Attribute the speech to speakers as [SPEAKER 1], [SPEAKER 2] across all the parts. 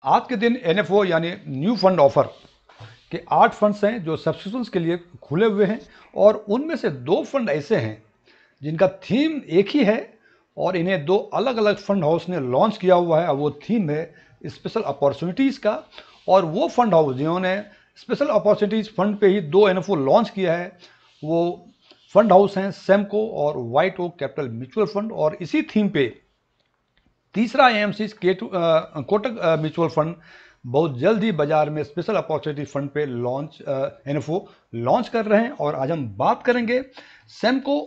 [SPEAKER 1] आज के दिन एनएफओ यानी न्यू फंड ऑफर के 8 फंड्स हैं जो सब्सक्रिप्शंस के लिए खुले हुए हैं और उनमें से 2 फंड ऐसे हैं जिनका थीम एक ही है और इन्हें 2 अलग अलग फंड हाउस ने लॉन्च किया हुआ है और वो थीम है स्पेशल अपॉर्चुनिटीज़ का। और वो फंड हाउस जिन्होंने स्पेशल अपॉर्चुनिटीज़ फंड पे ही 2 एनएफओ लॉन्च किया है वो फंड हाउस हैं सेमको और White Oak Capital mutual fund. और इसी थीम पे तीसरा एएमसी कोटक म्यूचुअल फंड बहुत जल्द ही बाजार में स्पेशल अपॉर्चुनिटी फंड पे लॉन्च एनएफओ लॉन्च कर रहे हैं। और आज हम बात करेंगे सेमको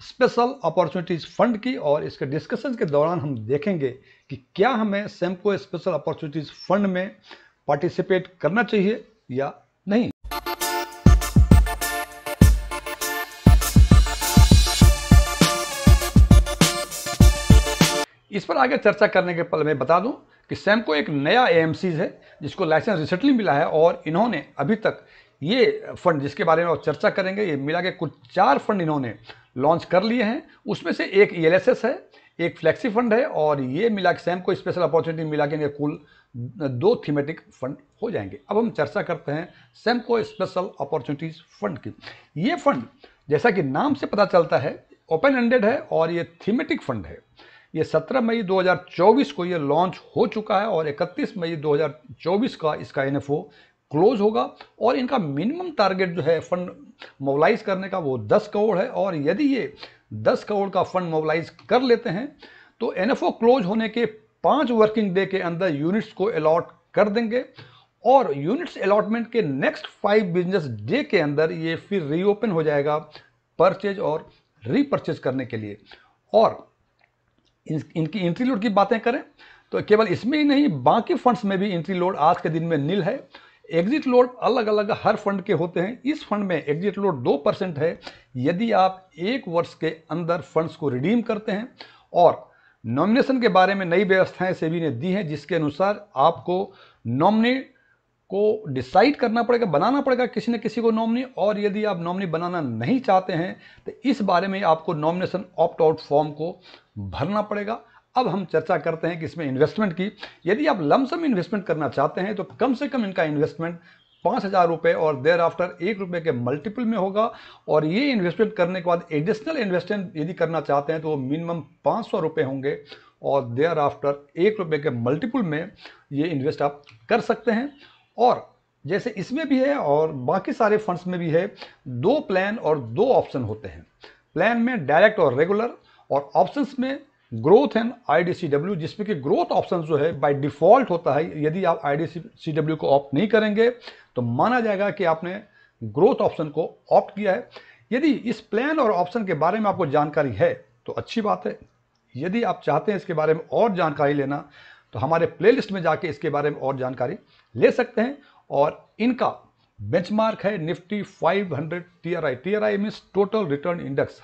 [SPEAKER 1] स्पेशल अपॉर्चुनिटीज फंड की और इसके डिस्कशन के दौरान हम देखेंगे कि क्या हमें सेमको स्पेशल अपॉर्चुनिटीज फंड में पार्टिसिपेट करना चाहिए या नहीं। इस पर आगे चर्चा करने के पहले मैं बता दूं कि सेमको एक नया एएमसीज है जिसको लाइसेंस रिसेंटली मिला है और इन्होंने अभी तक ये फंड जिसके बारे में और चर्चा करेंगे ये मिला के कुल 4 फंड इन्होंने लॉन्च कर लिए हैं। उसमें से एक ईएलएसएस है, एक फ्लेक्सी फंड है और ये मिला के सेमको स्पेशल अपॉर्चुनिटी मिला के कुल 2 थीमेटिक फंड हो जाएंगे। अब हम चर्चा करते हैं सेमको स्पेशल अपॉर्चुनिटीज फंड की। ये फंड जैसा कि नाम से पता चलता है ओपन एंडेड है और ये थीमेटिक फंड है। ये 17 मई 2024 को ये लॉन्च हो चुका है और 31 मई 2024 का इसका एनएफओ क्लोज होगा और इनका मिनिमम टारगेट जो है फंड मोबिलाइज करने का वो 10 करोड़ है। और यदि ये 10 करोड़ का फंड मोबिलाइज कर लेते हैं तो एनएफओ क्लोज होने के 5 वर्किंग डे के अंदर यूनिट्स को अलॉट कर देंगे और यूनिट्स अलॉटमेंट के नेक्स्ट 5 बिजनेस डे के अंदर ये फिर रीओपन हो जाएगा परचेज और रीपरचेज करने के लिए। और इनकी एंट्री लोड की बातें करें तो केवल इसमें ही नहीं बाकी फंड्स में भी एंट्री लोड आज के दिन में नील है। एग्जिट लोड अलग अलग हर फंड के होते हैं। इस फंड में एग्जिट लोड 2% है यदि आप 1 वर्ष के अंदर फंड्स को रिडीम करते हैं। और नॉमिनेशन के बारे में नई व्यवस्थाएं सेबी ने दी हैं जिसके अनुसार आपको नॉमिनी को डिसाइड करना पड़ेगा, बनाना पड़ेगा किसी न किसी को नॉमिनी। और यदि आप नॉमिनी बनाना नहीं चाहते हैं तो इस बारे में आपको नॉमिनेशन ऑप्ट आउट फॉर्म को भरना पड़ेगा। अब हम चर्चा करते हैं कि इसमें इन्वेस्टमेंट की। यदि आप लमसम इन्वेस्टमेंट करना चाहते हैं तो कम से कम इनका इन्वेस्टमेंट 5,000 रुपये और देर आफ्टर 1 रुपये के मल्टीपल में होगा। और ये इन्वेस्टमेंट करने के बाद एडिशनल इन्वेस्टमेंट यदि करना चाहते हैं तो वो मिनिमम 500 रुपये होंगे और देर आफ्टर 1 रुपये के मल्टीपल में ये इन्वेस्ट आप कर सकते हैं। और जैसे इसमें भी है और बाकी सारे फंड्स में भी है 2 प्लान और 2 ऑप्शन होते हैं। प्लान में डायरेक्ट और रेगुलर और ऑप्शंस में ग्रोथ एंड आईडीसीडब्ल्यू जिसमें कि ग्रोथ ऑप्शन जो है बाय डिफॉल्ट होता है। यदि आप आईडीसीडब्ल्यू को ऑप्ट नहीं करेंगे तो माना जाएगा कि आपने ग्रोथ ऑप्शन को ऑप्ट किया है। यदि इस प्लान और ऑप्शन के बारे में आपको जानकारी है तो अच्छी बात है। यदि आप चाहते हैं इसके बारे में और जानकारी लेना तो हमारे प्लेलिस्ट में जाके इसके बारे में और जानकारी ले सकते हैं। और इनका बेंचमार्क है Nifty 500 TRI. TRI means total return index.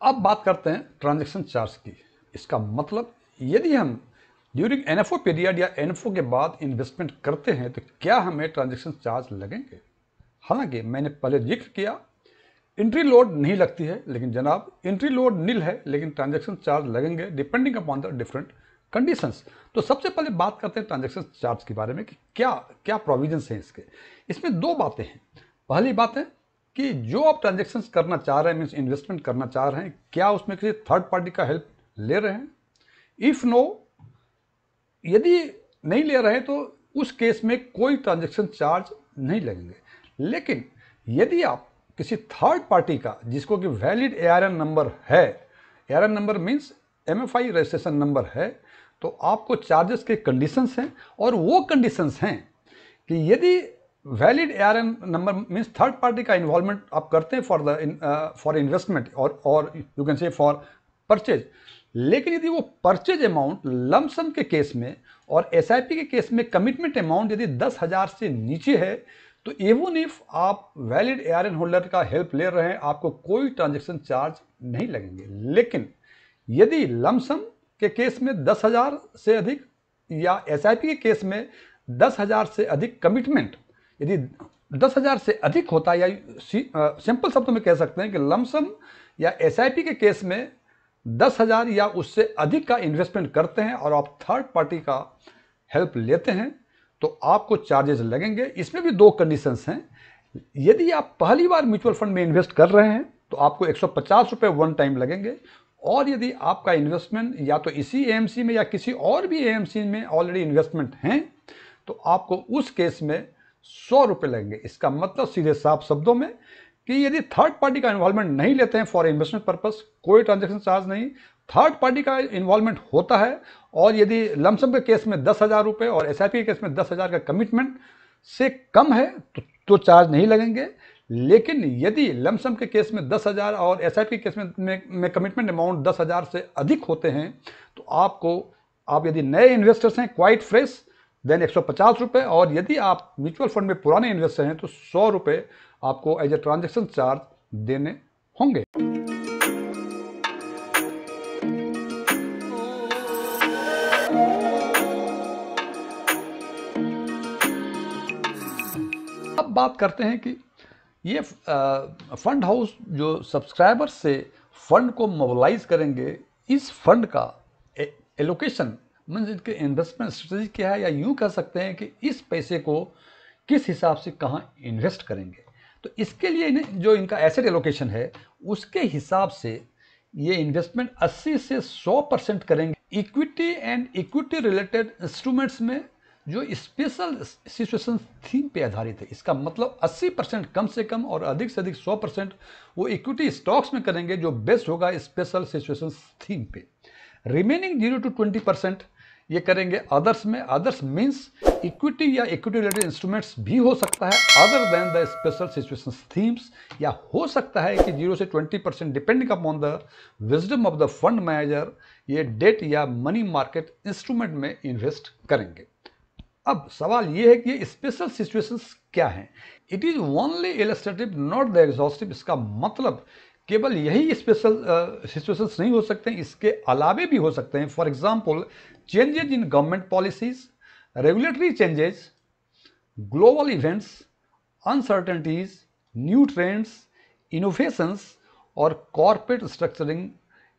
[SPEAKER 1] अब बात करते हैं ट्रांजैक्शन चार्ज की। इसका मतलब यदि हम ड्यूरिंग एनएफओ पीरियड या एनएफओ के बाद इन्वेस्टमेंट करते हैं तो क्या हमें ट्रांजैक्शन चार्ज लगेंगे। हालांकि मैंने पहले जिक्र किया एंट्री लोड नहीं लगती है, लेकिन जनाब एंट्री लोड नील है लेकिन ट्रांजैक्शन चार्ज लगेंगे depending upon the different conditions. तो सबसे पहले बात करते हैं ट्रांजैक्शन चार्ज के बारे में कि क्या क्या प्रोविजंस हैं इसके। इसमें 2 बातें हैं। पहली बात है कि जो आप ट्रांजैक्शंस करना चाह रहे हैं मीन्स इन्वेस्टमेंट करना चाह रहे हैं क्या उसमें किसी थर्ड पार्टी का हेल्प ले रहे हैं। इफ़ नो, यदि नहीं ले रहे तो उस केस में कोई ट्रांजैक्शन चार्ज नहीं लगेंगे। लेकिन यदि आप किसी थर्ड पार्टी का जिसको कि वैलिड एआरएन नंबर है, ARN number means MFI registration number है, तो आपको चार्जेस के कंडीशंस हैं और वो कंडीशंस हैं कि यदि valid ARN number means third party का इन्वॉल्वमेंट आप करते हैं फॉर इन्वेस्टमेंट और you can say for purchase. लेकिन यदि वो परचेज अमाउंट लमसम के केस में और एसआईपी के केस में कमिटमेंट अमाउंट यदि 10,000 से नीचे है तो इवन इफ आप वैलिड एआरएन होल्डर का हेल्प ले रहे हैं आपको कोई ट्रांजैक्शन चार्ज नहीं लगेंगे। लेकिन यदि लमसम के केस में 10,000 से अधिक या एसआईपी के केस में 10,000 से अधिक कमिटमेंट यदि 10,000 से अधिक होता है या सिंपल शब्दों में कह सकते हैं कि लमसम या एसआईपी के केस में 10,000 या उससे अधिक का इन्वेस्टमेंट करते हैं और आप थर्ड पार्टी का हेल्प लेते हैं तो आपको चार्जेस लगेंगे। इसमें भी दो कंडीशंस हैं। यदि आप पहली बार म्यूचुअल फंड में इन्वेस्ट कर रहे हैं तो आपको 150 रुपये वन टाइम लगेंगे, और यदि आपका इन्वेस्टमेंट या तो इसी एएमसी में या किसी और भी एएमसी में ऑलरेडी इन्वेस्टमेंट हैं तो आपको उस केस में 100 रुपये लगेंगे। इसका मतलब सीधे साफ शब्दों में कि यदि थर्ड पार्टी का इन्वॉल्वमेंट नहीं लेते हैं फॉर इन्वेस्टमेंट पर्पस, कोई ट्रांजेक्शन चार्ज नहीं। थर्ड पार्टी का इन्वॉल्वमेंट होता है और यदि लमसम के केस में 10,000 रुपये और एसआईपी के केस में 10,000 का कमिटमेंट से कम है तो चार्ज नहीं लगेंगे। लेकिन यदि लमसम के केस में 10,000 और एसआईपी के केस में कमिटमेंट अमाउंट 10,000 से अधिक होते हैं तो आप यदि नए इन्वेस्टर्स हैं क्वाइट फ्रेश देन 150 रुपये, और यदि आप म्यूचुअल फंड में पुराने इन्वेस्टर हैं तो 100 रुपये आपको एज ए ट्रांजेक्शन चार्ज देने होंगे। अब बात करते हैं कि ये फंड हाउस जो सब्सक्राइबर्स से फंड को मोबिलाइज करेंगे, इस फंड का एलोकेशन मीन्स इनके इन्वेस्टमेंट स्ट्रेटजी क्या है, या यूं कह सकते हैं कि इस पैसे को किस हिसाब से कहाँ इन्वेस्ट करेंगे। तो इसके लिए जो इनका एसेट एलोकेशन है उसके हिसाब से ये इन्वेस्टमेंट 80 से 100% करेंगे equity and equity related instruments में जो स्पेशल सिचुएशन थीम पे आधारित है। इसका मतलब 80% कम से कम और अधिक से अधिक 100% वो इक्विटी स्टॉक्स में करेंगे जो बेस्ड होगा स्पेशल सिचुएशन थीम पे। रिमेनिंग 0 to 20% ये करेंगे अदर्स में। अदर्स मीन्स इक्विटी या इक्विटी रिलेटेड इंस्ट्रूमेंट्स भी हो सकता है other than the special situation themes, या हो सकता है कि 0 से 20% depending upon the wisdom of the fund manager ये डेट या मनी मार्केट इंस्ट्रूमेंट में इन्वेस्ट करेंगे। अब सवाल ये है कि ये स्पेशल सिचुएशंस क्या हैं। It is only illustrative not the exhaustive. इसका मतलब केवल यही स्पेशल सिचुएशंस नहीं हो सकते हैं, इसके अलावे भी हो सकते हैं। For example changes in government policies, regulatory changes, global events, uncertainties, new trends, innovations और corporate structuring.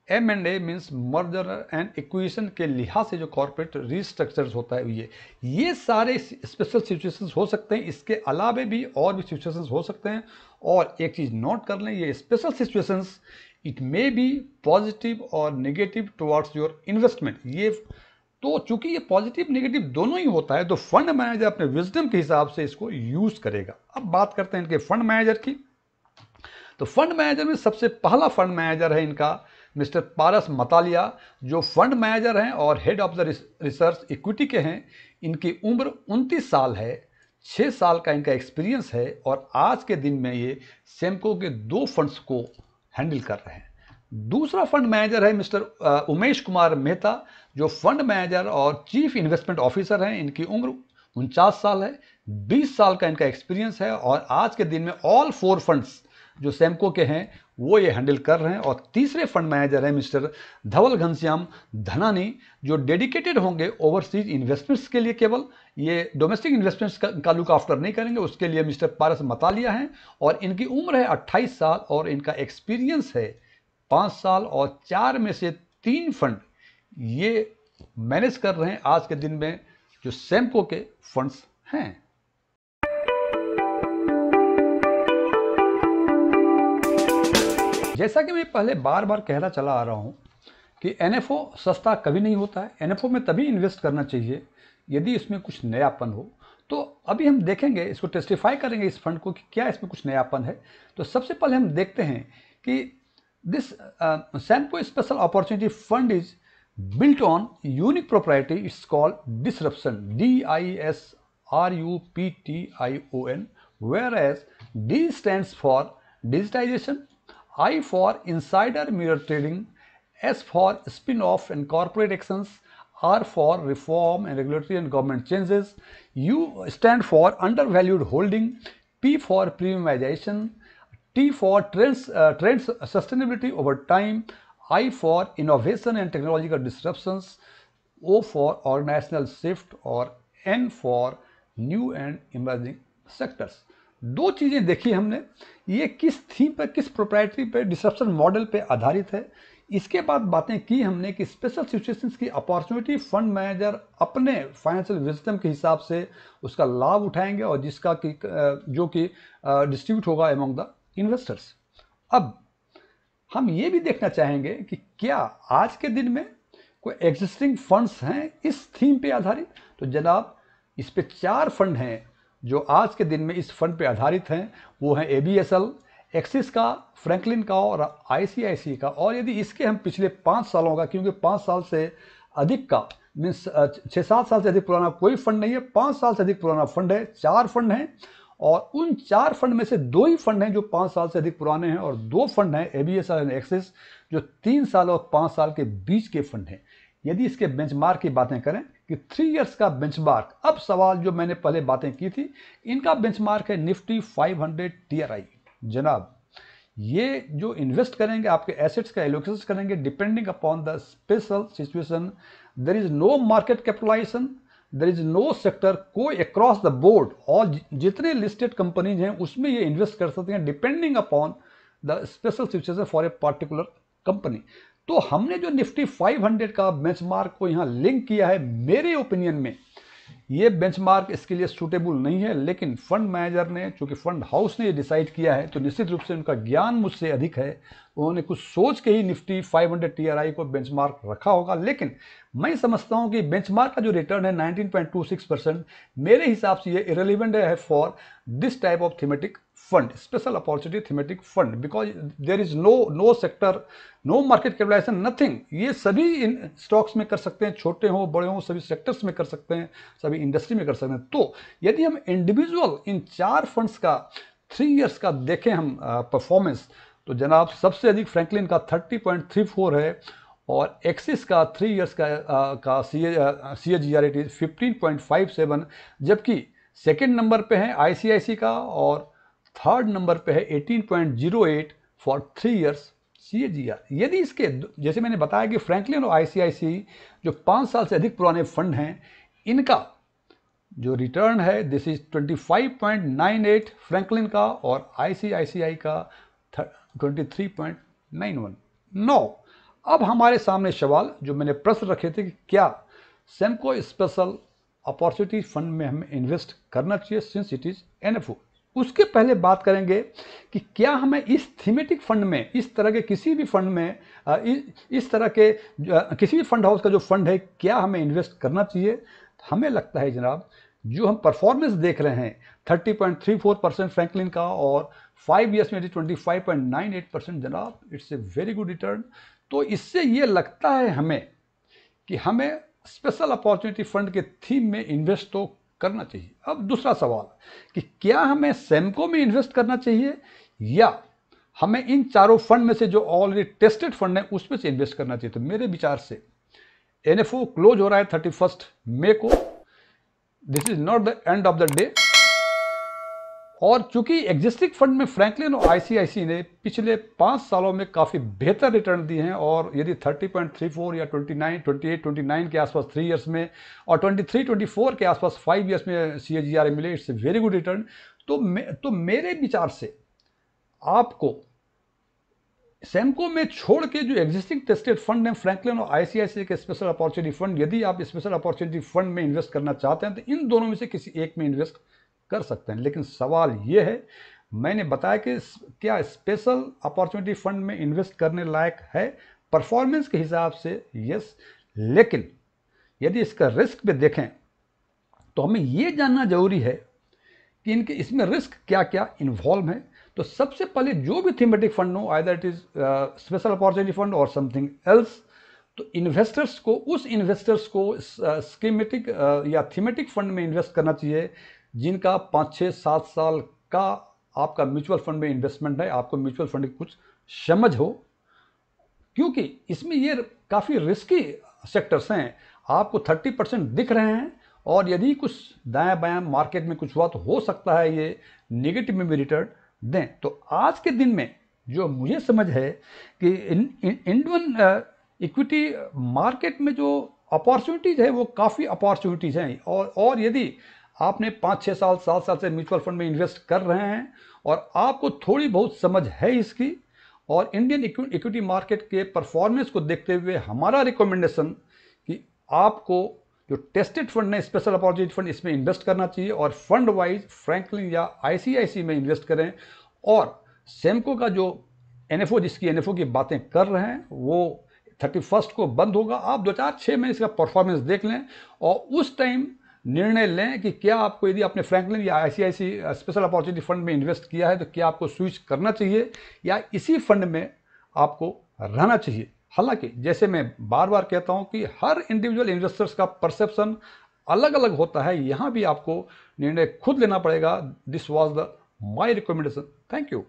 [SPEAKER 1] M&A means merger and acquisition के लिहाज से जो कॉर्पोरेट रिस्ट्रक्चर्स होता है ये सारे स्पेशल सिचुएशंस हो सकते हैं। इसके अलावे भी और भी सिचुएशंस हो सकते हैं। और एक चीज़ नोट कर लें, ये special situations it may be positive और नेगेटिव टुवर्ड्स योर इन्वेस्टमेंट। ये तो चूंकि ये पॉजिटिव नेगेटिव दोनों ही होता है तो फंड मैनेजर अपने विजडम के हिसाब से इसको यूज करेगा। अब बात करते हैं इनके फंड मैनेजर की। तो फंड मैनेजर में सबसे पहला फंड मैनेजर है इनका मिस्टर पारस मतालिया, जो फंड मैनेजर हैं और head of the research equity के हैं। इनकी उम्र 29 साल है, 6 साल का इनका एक्सपीरियंस है और आज के दिन में ये सेमको के 2 फंड्स को हैंडल कर रहे हैं। दूसरा फंड मैनेजर है मिस्टर उमेश कुमार मेहता, जो फंड मैनेजर और चीफ इन्वेस्टमेंट ऑफिसर हैं। इनकी उम्र 49 साल है, 20 साल का इनका एक्सपीरियंस है और आज के दिन में ऑल 4 फंड्स जो सेमको के हैं वो ये हैंडल कर रहे हैं। और तीसरे फंड मैनेजर हैं मिस्टर धवल घनश्याम धनानी, जो डेडिकेटेड होंगे ओवरसीज इन्वेस्टमेंट्स के लिए। केवल ये डोमेस्टिक इन्वेस्टमेंट्स का लुक आफ्टर नहीं करेंगे, उसके लिए मिस्टर पारस मतालिया हैं और इनकी उम्र है 28 साल और इनका एक्सपीरियंस है 5 साल और 4 में से 3 फंड ये मैनेज कर रहे हैं आज के दिन में जो सेमको के फंड्स हैं। जैसा कि मैं पहले बार बार कहता चला आ रहा हूं कि एनएफओ सस्ता कभी नहीं होता है। एनएफओ में तभी इन्वेस्ट करना चाहिए यदि इसमें कुछ नयापन हो। तो अभी हम देखेंगे, इसको टेस्टिफाई करेंगे इस फंड को कि क्या इसमें कुछ नयापन है। तो सबसे पहले हम देखते हैं कि this Samco special opportunity fund is built on unique propriety. It's called disruption, DISRUPTION, whereas D stands for digitization, I for insider mirror trading, S for spin-off and corporate actions, R for reform and regulatory and government changes, U stand for undervalued holding, P for premiumization, T for trends sustainability over time, I for innovation and technological disruptions, O for organizational shift और N for new and emerging sectors। 2 चीज़ें देखी हमने, ये किस theme पर, किस proprietary पे, disruption model पे आधारित है। इसके बाद बातें की हमने कि स्पेशल सिचुएशंस की अपॉर्चुनिटी फंड मैनेजर अपने फाइनेंशियल विजडम के हिसाब से उसका लाभ उठाएंगे और जिसका कि जो कि डिस्ट्रीब्यूट होगा अमंग द इन्वेस्टर्स। अब हम ये भी देखना चाहेंगे कि क्या आज के दिन में कोई एग्जिस्टिंग फंड्स हैं इस थीम पे आधारित। तो जनाब इस पे 4 फंड हैं जो आज के दिन में इस फंड पे आधारित हैं। वो हैं ABSL, एक्सिस का, फ्रैंकलिन का और ICICI का। और यदि इसके हम पिछले 5 सालों का, क्योंकि 5 साल से अधिक का मीन्स 6-7 साल से अधिक पुराना कोई फंड नहीं है, 5 साल से अधिक पुराना फंड है। 4 फंड हैं और उन 4 फंड में से 2 ही फंड हैं जो 5 साल से अधिक पुराने हैं और 2 फंड हैं ABSL और एक्सिस जो 3 साल और 5 साल के बीच के फंड हैं। यदि इसके बेंचमार्क की बातें करें कि 3 इयर्स का बेंचमार्क, अब सवाल जो मैंने पहले बातें की थी, इनका बेंचमार्क है निफ्टी 500 TRI। जनाब ये जो इन्वेस्ट करेंगे आपके एसेट्स का एलोकेशन करेंगे depending upon the special situation. There is no market capitalisation, there is no sector, कोई अक्रॉस द बोर्ड और जितने लिस्टेड कंपनीज हैं उसमें ये इन्वेस्ट कर सकते हैं depending upon the special situation for a particular company. तो हमने जो निफ्टी 500 का बेंचमार्क को यहाँ लिंक किया है, मेरे ओपिनियन में ये बेंचमार्क इसके लिए सूटेबल नहीं है, लेकिन फंड मैनेजर ने, चूंकि फंड हाउस ने ये डिसाइड किया है तो निश्चित रूप से उनका ज्ञान मुझसे अधिक है, उन्होंने कुछ सोच के ही निफ्टी 500 TRI को बेंचमार्क रखा होगा। लेकिन मैं समझता हूं कि बेंचमार्क का जो रिटर्न है 19.26%, मेरे हिसाब से ये इरेलीवेंट है for this type of thematic fund, special opportunity thematic fund, because there is no sector, no market capitalisation, nothing. ये सभी इन स्टॉक्स में कर सकते हैं, छोटे हो बड़े हो, सभी सेक्टर्स में कर सकते हैं, सभी इंडस्ट्री में कर सकते हैं। तो यदि हम इंडिविजुअल इन 4 फंड्स का 3 इयर्स का देखें हम परफॉर्मेंस, तो जनाब सबसे अधिक फ्रैंकलिन का 30.34 है और एक्सिस का 3 इयर्स का CAGR इट इज 15.57, जबकि सेकेंड नंबर पे है ICICI का और थर्ड नंबर पे है 18.08 फॉर 3 इयर्स CAGR। यदि इसके, जैसे मैंने बताया कि फ्रैंकलिन और ICICI जो 5 साल से अधिक पुराने फंड हैं, इनका जो रिटर्न है दिस इज 25.98 फ्रैंकलिन का और ICICI का 23.91। नो, अब हमारे सामने सवाल जो मैंने प्रश्न रखे थे कि क्या सेमको स्पेशल अपॉर्चुनिटी फंड में हमें इन्वेस्ट करना चाहिए सिंस इट इज NFO। उसके पहले बात करेंगे कि क्या हमें इस थीमेटिक फंड में, इस तरह के किसी भी फंड में, इस तरह के किसी भी फंड हाउस का जो फंड है, क्या हमें इन्वेस्ट करना चाहिए। हमें लगता है जनाब जो हम परफॉर्मेंस देख रहे हैं 30.34% फ्रैंकलिन का और 5 इयर्स में 25.98%, जनाब it's a very good return. तो इससे ये लगता है हमें कि हमें स्पेशल अपॉर्चुनिटी फंड के थीम में इन्वेस्ट तो करना चाहिए। अब दूसरा सवाल कि क्या हमें सेमको में इन्वेस्ट करना चाहिए या हमें इन 4 फंड में से जो ऑलरेडी टेस्टेड फंड है उसमें से इन्वेस्ट करना चाहिए। तो मेरे विचार से NFO क्लोज हो रहा है 31 मई को, this is not the end of the day. और चूंकि एग्जिस्टिंग फंड में फ्रैंकलिन और ICICI ने पिछले 5 सालों में काफ़ी बेहतर रिटर्न दिए हैं और यदि 30.34 या 29 के आसपास 3 इयर्स में और 23-24 के आसपास 5 इयर्स में CAGR मिले, it's a very good return. तो मेरे विचार से आपको सेमको में छोड़ के जो एग्जिस्टिंग टेस्टेड फंड हैं फ्रैंकलिन और ICICI के स्पेशल अपॉर्चुनिटी फंड, यदि आप स्पेशल अपॉर्चुनिटी फंड में इन्वेस्ट करना चाहते हैं तो इन दोनों में से किसी एक में इन्वेस्ट कर सकते हैं। लेकिन सवाल ये है, मैंने बताया कि क्या स्पेशल अपॉर्चुनिटी फंड में इन्वेस्ट करने लायक है परफॉर्मेंस के हिसाब से, यस। लेकिन यदि इसका रिस्क पे देखें तो हमें ये जानना जरूरी है कि इनके इसमें रिस्क क्या क्या इन्वॉल्व है। तो सबसे पहले जो भी थीमेटिक फंड हो, either it is special opportunity fund और समथिंग एल्स, तो इन्वेस्टर्स को स्कीमेटिक या थीमेटिक फंड में इन्वेस्ट करना चाहिए जिनका 5-6-7 साल का आपका म्यूचुअल फंड में इन्वेस्टमेंट है, आपको म्यूचुअल फंड की कुछ समझ हो, क्योंकि इसमें ये काफ़ी रिस्की सेक्टर्स हैं। आपको 30% दिख रहे हैं और यदि कुछ दायां बायां मार्केट में कुछ हुआ तो हो सकता है ये नेगेटिव में भी रिटर्न दें। तो आज के दिन में जो मुझे समझ है कि इंडियन इक्विटी मार्केट में जो अपॉर्चुनिटीज़ है वो काफ़ी अपॉर्चुनिटीज़ हैं और यदि आपने 5-6 साल 7 साल से म्यूचुअल फंड में इन्वेस्ट कर रहे हैं और आपको थोड़ी बहुत समझ है इसकी और इंडियन इक्विटी मार्केट के परफॉर्मेंस को देखते हुए हमारा रिकमेंडेशन कि आपको जो टेस्टेड फंड है स्पेशल अपॉर्चुनिटी फंड, इसमें इन्वेस्ट करना चाहिए और फंड वाइज फ्रैंकलिन या आईसीआईसी में इन्वेस्ट करें। और सेमको का जो एनएफओ, जिसकी एनएफओ की बातें कर रहे हैं, वो 31 को बंद होगा। आप 2-4-6 महीने इसका परफॉर्मेंस देख लें और उस टाइम निर्णय लें कि क्या आपको, यदि आपने फ्रैंकलिन या आईसीआईसी स्पेशल अपॉर्चुनिटी फंड में इन्वेस्ट किया है तो क्या आपको स्विच करना चाहिए या इसी फंड में आपको रहना चाहिए। हालांकि जैसे मैं बार बार कहता हूं कि हर इंडिविजुअल इन्वेस्टर्स का परसेप्शन अलग अलग होता है, यहां भी आपको निर्णय खुद लेना पड़ेगा। This was the my recommendation. Thank you.